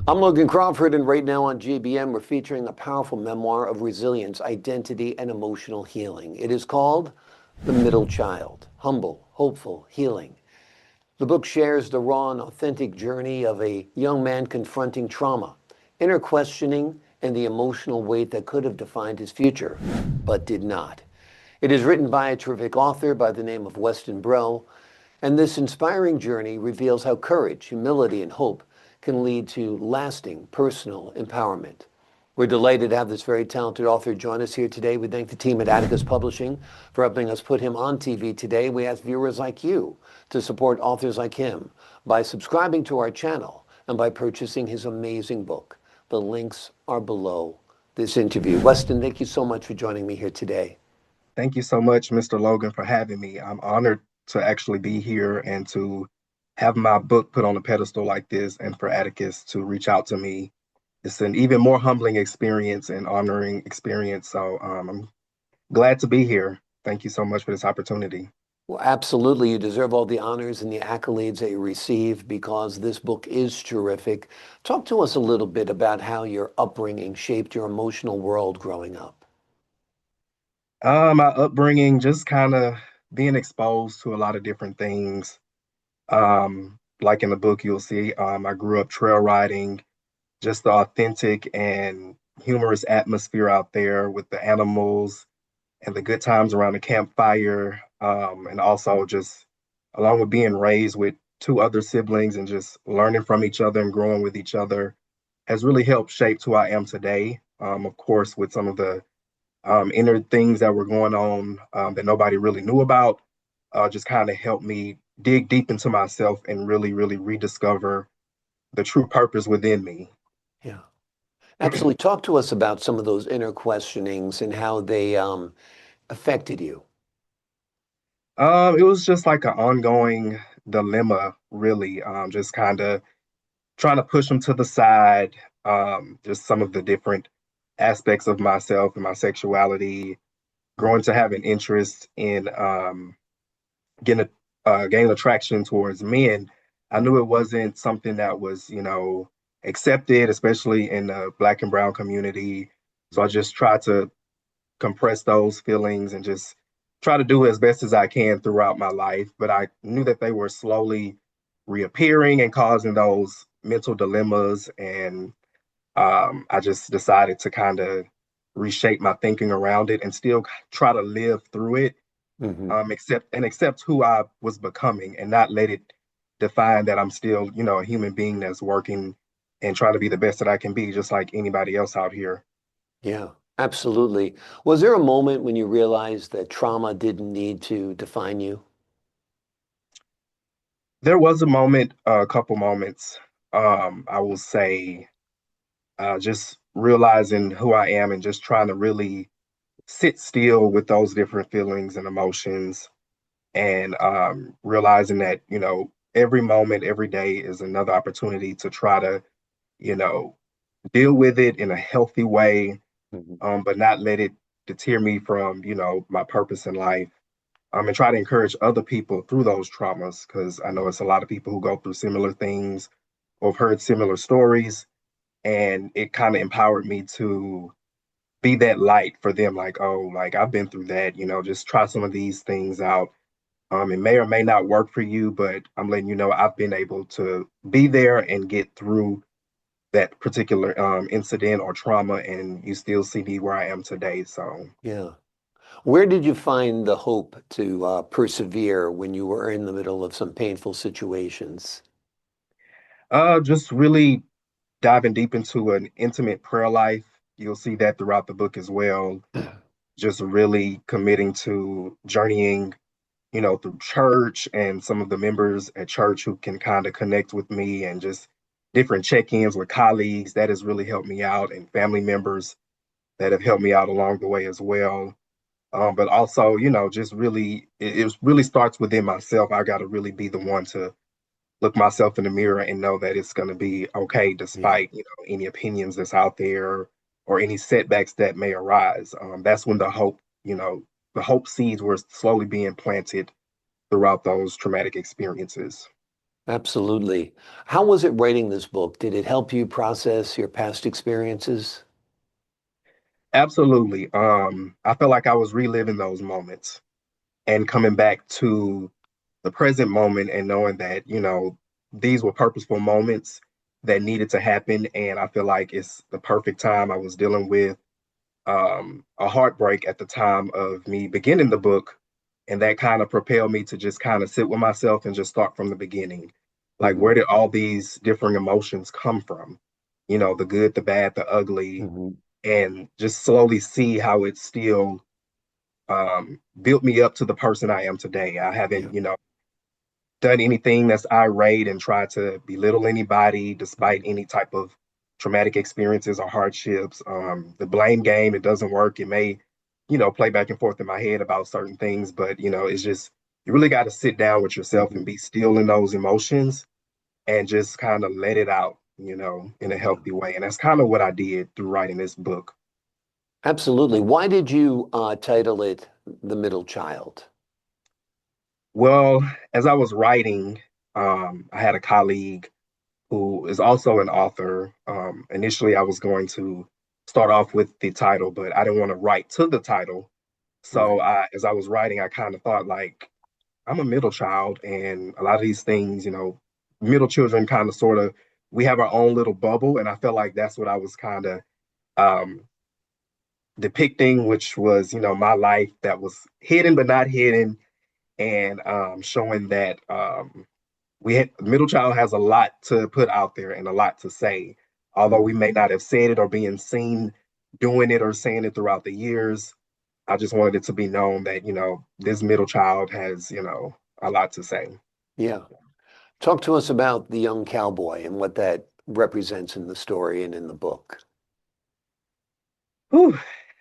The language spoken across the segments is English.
I'm Logan Crawford, and right now on GBM, we're featuring a powerful memoir of resilience, identity, and emotional healing. It is called The Middle Child: Humble, Hopeful, Healing. The book shares the raw and authentic journey of a young man confronting trauma, inner questioning, and the emotional weight that could have defined his future, but did not. It is written by a terrific author by the name of Weston Breaux, and this inspiring journey reveals how courage, humility, and hope can lead to lasting personal empowerment. We're delighted to have this very talented author join us here today. We thank the team at Atticus Publishing for helping us put him on TV today. We ask viewers like you to support authors like him by subscribing to our channel and by purchasing his amazing book. The links are below this interview. Weston, thank you so much for joining me here today. Thank you so much, Mr. Logan, for having me. I'm honored to actually be here and to have my book put on a pedestal like this, and for Atticus to reach out to me. It's an even more humbling experience and honoring experience. So I'm glad to be here. Thank you so much for this opportunity. Well, absolutely. You deserve all the honors and the accolades that you receive because this book is terrific. Talk to us a little bit about how your upbringing shaped your emotional world growing up. My upbringing, just kind of being exposed to a lot of different things. Like in the book, you'll see I grew up trail riding, just the authentic and humorous atmosphere out there with the animals and the good times around the campfire. And also just along with being raised with two other siblings and just learning from each other and growing with each other has really helped shape who I am today. Of course, with some of the inner things that were going on that nobody really knew about, just kind of helped me dig deep into myself and really, really rediscover the true purpose within me. Yeah, absolutely. Talk to us about some of those inner questionings and how they affected you. It was just like an ongoing dilemma, really. Just kind of trying to push them to the side. Just some of the different aspects of myself and my sexuality, growing to have an interest in getting gaining attraction towards men. I knew it wasn't something that was, accepted, especially in the Black and Brown community. So I just tried to compress those feelings and just try to do as best as I can throughout my life. But I knew that they were slowly reappearing and causing those mental dilemmas. And I just decided to kind of reshape my thinking around it and still try to live through it, Hmm. accept who I was becoming and not let it define that I'm still, a human being that's working and trying to be the best that I can be, just like anybody else out here. Yeah, absolutely. Was there a moment when you realized that trauma didn't need to define you? There was a moment, a couple moments, I will say, just realizing who I am and just trying to really sit still with those different feelings and emotions, and realizing that, every moment, every day is another opportunity to try to, you know, deal with it in a healthy way, Mhm. but not let it deter me from, my purpose in life. And try to encourage other people through those traumas, because I know it's a lot of people who go through similar things or have heard similar stories. And it kind of empowered me to be that light for them, like, oh, like I've been through that, just try some of these things out. It may or may not work for you, but I'm letting you know I've been able to be there and get through that particular incident or trauma, and you still see me where I am today. So, Yeah. Where did you find the hope to persevere when you were in the middle of some painful situations? just really diving deep into an intimate prayer life. You'll see that throughout the book as well. Just really committing to journeying, through church and some of the members at church who can kind of connect with me, and just different check-ins with colleagues that has really helped me out, and family members that have helped me out along the way as well. But also, just really, it really starts within myself. I got to really be the one to look myself in the mirror and know that it's going to be okay Yeah. despite, any opinions that's out there or any setbacks that may arise. That's when the hope seeds were slowly being planted throughout those traumatic experiences. Absolutely. How was it writing this book? Did it help you process your past experiences? Absolutely. I felt like I was reliving those moments and coming back to the present moment and knowing that, these were purposeful moments that needed to happen. And I feel like it's the perfect time. I was dealing with a heartbreak at the time of me beginning the book. And that kind of propelled me to just kind of sit with myself and just start from the beginning. Like, Hmm. where did all these different emotions come from? The good, the bad, the ugly, Hmm. and just slowly see how it still built me up to the person I am today. I Yeah. haven't, done anything that's irate and tried to belittle anybody despite Mhm. any type of traumatic experiences or hardships. The blame game, it doesn't work. It may, play back and forth in my head about certain things, but it's just you really got to sit down with yourself and Mhm. be still in those emotions and just kind of let it out, in a Yeah. healthy way. And that's kind of what I did through writing this book. Absolutely. Why did you title it The Middle Child? Well, as I was writing, I had a colleague who is also an author. Initially, I was going to start off with the title, but I didn't want to write to the title. So Right. as I was writing, I kind of thought like I'm a middle child, and a lot of these things, middle children kind of sort of we have our own little bubble, and I felt like that's what I was kind of um, depicting, which was my life that was hidden but not hidden, and showing that. Middle child has a lot to put out there and a lot to say. Although we Mhm. may not have said it or being seen doing it or saying it throughout the years, I just wanted it to be known that, this middle child has, a lot to say. Yeah. Talk to us about the young cowboy and what that represents in the story and in the book. Whew.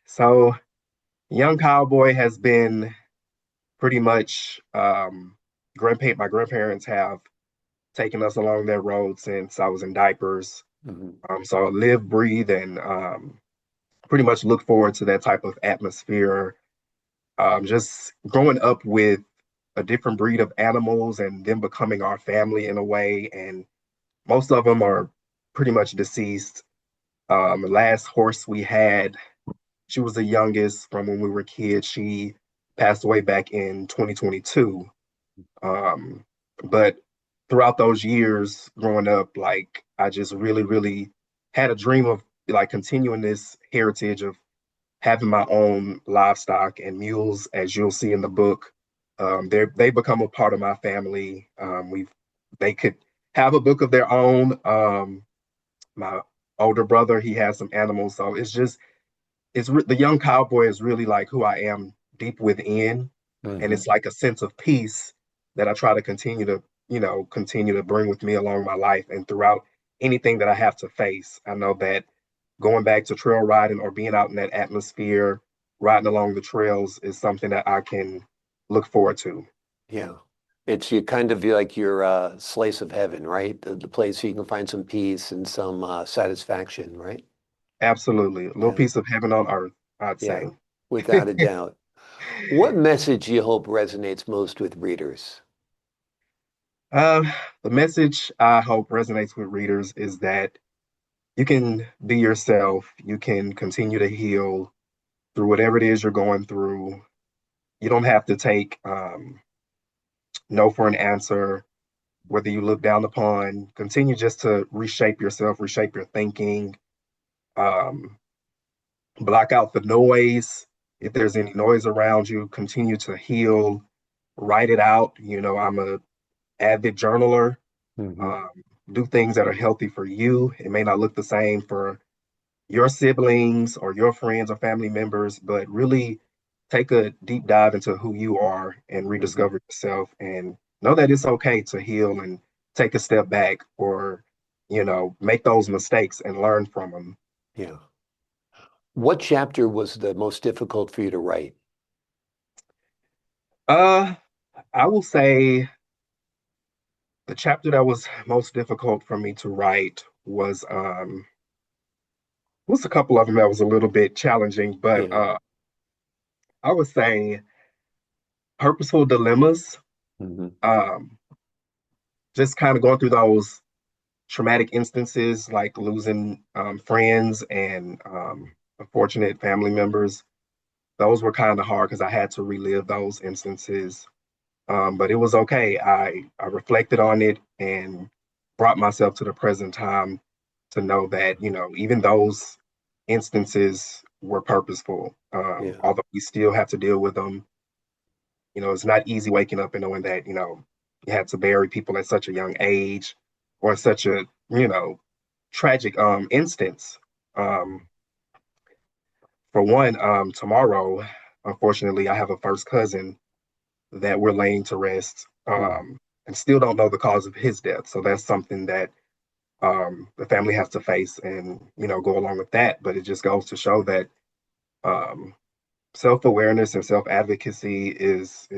So, young cowboy has been pretty much my grandparents have taken us along that road since I was in diapers. Mhm. So I live, breathe, and pretty much look forward to that type of atmosphere. Just growing up with a different breed of animals and them becoming our family in a way, and most of them are pretty much deceased. The last horse we had, she was the youngest from when we were kids. She passed away back in 2022. Um, but throughout those years growing up, like I just really, really had a dream of like continuing this heritage of having my own livestock and mules, as you'll see in the book. They become a part of my family. They could have a book of their own. My older brother, he has some animals, so the young cowboy is really like who I am deep within, and Mhm. it's like a sense of peace that I try to continue to bring with me along my life and throughout anything that I have to face. I know that going back to trail riding or being out in that atmosphere, riding along the trails is something that I can look forward to. Yeah. It's you kind of like your slice of heaven, right? The place you can find some peace and some satisfaction, right? Absolutely. A little Yeah. piece of heaven on earth, I'd say. Yeah. Without a doubt. What message do you hope resonates most with readers? Uh, the message I hope resonates with readers is that you can be yourself, you can continue to heal through whatever it is you're going through. You don't have to take no for an answer, whether you look down upon, continue just to reshape yourself, reshape your thinking, um, block out the noise. If there's any noise around you, continue to heal, write it out. I'm a avid journaler. Hmm. Um, do things that are healthy for you. It may not look the same for your siblings or your friends or family members, but really take a deep dive into who you are and Hmm. rediscover yourself and know that it's okay to heal and take a step back or, make those mistakes and learn from them. Yeah. What chapter was the most difficult for you to write? Uh, I will say the chapter that was most difficult for me to write was a couple of them that was a little bit challenging, but Yeah. I would say purposeful dilemmas. Hmm. Um, just kind of going through those traumatic instances like losing friends and unfortunate family members. Those were kind of hard because I had to relive those instances. But it was okay. I reflected on it and brought myself to the present time to know that, even those instances were purposeful. Yeah. Although we still have to deal with them, it's not easy waking up and knowing that, you had to bury people at such a young age or such a, tragic instance. Um, for one, tomorrow, unfortunately, I have a first cousin that we're laying to rest, Mm. and still don't know the cause of his death. So that's something that the family has to face and go along with that. But it just goes to show that um, self-awareness and self-advocacy is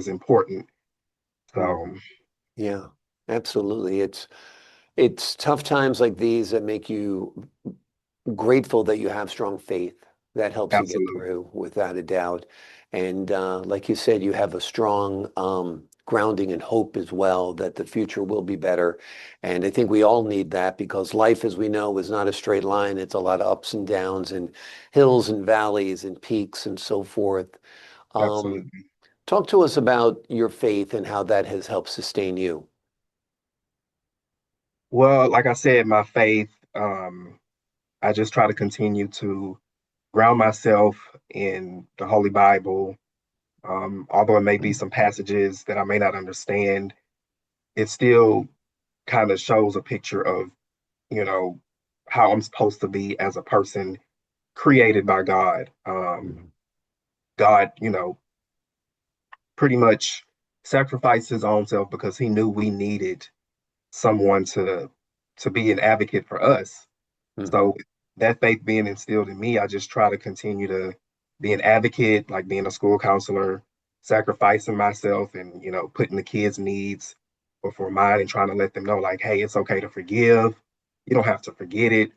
important. So Mm. Yeah, absolutely. It's tough times like these that make you grateful that you have strong faith that helps you get absolutely, through without a doubt. And like you said, you have a strong grounding and hope as well that the future will be better. And I think we all need that because life, as we know, is not a straight line. It's a lot of ups and downs and hills and valleys and peaks and so forth. Um, absolutely. Talk to us about your faith and how that has helped sustain you. Well, like I said, my faith, I just try to continue to ground myself in the Holy Bible. Although it may be some passages that I may not understand, it still kind of shows a picture of, you know, how I'm supposed to be as a person created by God. Mhm. God, pretty much sacrificed his own self because he knew we needed someone to be an advocate for us. Mhm. So that faith being instilled in me, I just try to continue to be an advocate, like being a school counselor, sacrificing myself and, putting the kids' needs before mine and trying to let them know, like, hey, it's okay to forgive. You don't have to forget it.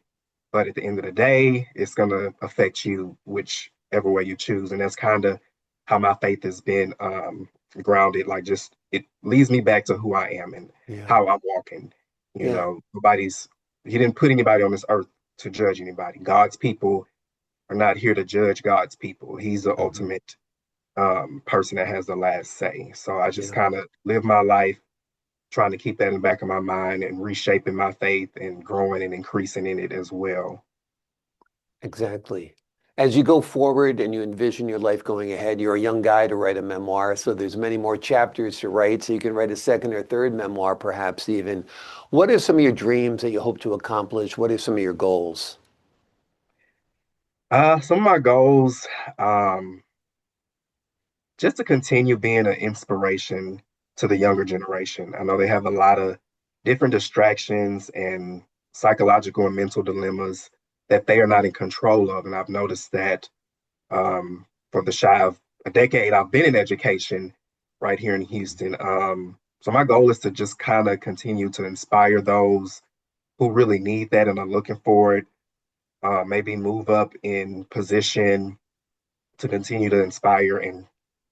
But at the end of the day, it's going to affect you whichever way you choose. And that's kind of how my faith has been grounded. Like, just it leads me back to who I am and Yeah. how I'm walking. Yeah. He didn't put anybody on this earth to judge anybody. God's people are not here to judge God's people. He's the Mhm. ultimate person that has the last say. So I just Yeah. kind of live my life trying to keep that in the back of my mind and reshaping my faith and growing and increasing in it as well. Exactly. As you go forward and you envision your life going ahead, you're a young guy to write a memoir, so there's many more chapters to write, so you can write a second or third memoir, perhaps even. What are some of your dreams that you hope to accomplish? What are some of your goals? Some of my goals, um, just to continue being an inspiration to the younger generation. I know they have a lot of different distractions and psychological and mental dilemmas that they are not in control of. And I've noticed that for the shy of a decade, I've been in education right here in Houston. So my goal is to just kind of continue to inspire those who really need that and are looking for it. Maybe move up in position to continue to inspire and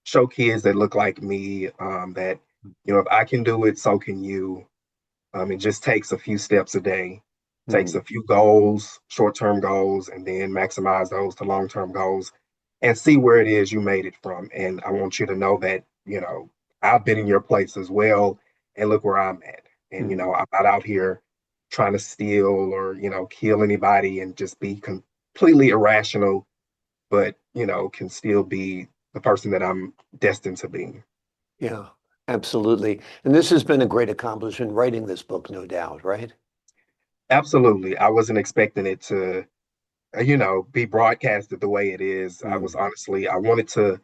show kids that look like me that if I can do it, so can you. It just takes a few steps a day, takes Hmm. a few goals, short-term goals, and then maximize those to long-term goals and see where it is you made it from. And I want you to know that, I've been in your place as well, and look where I'm at. And, Hmm. I'm not out here trying to steal or, kill anybody and just be completely irrational, but, can still be the person that I'm destined to be. Yeah, absolutely. And this has been a great accomplishment writing this book, no doubt, right? Absolutely. I wasn't expecting it to be broadcasted the way it is. Mm. I wanted to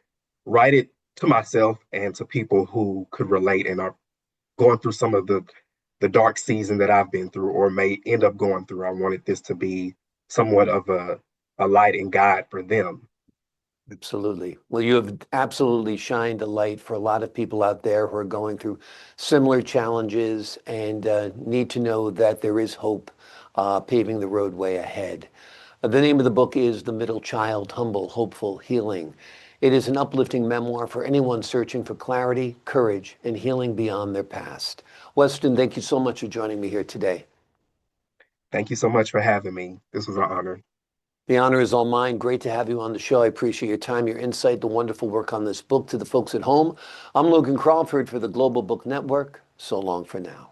write it to myself and to people who could relate and are going through some of the dark season that I've been through or may end up going through. I wanted this to be somewhat of a light and guide for them. Absolutely. Well, you have absolutely shined a light for a lot of people out there who are going through similar challenges and need to know that there is hope paving the roadway ahead. The name of the book is The Middle Child, Humble, Hopeful, Healing. It is an uplifting memoir for anyone searching for clarity, courage, and healing beyond their past. Weston, thank you so much for joining me here today. Thank you so much for having me. This was an honor. The honor is all mine. Great to have you on the show. I appreciate your time, your insight, the wonderful work on this book. To the folks at home, I'm Logan Crawford for the Global Book Network. So long for now.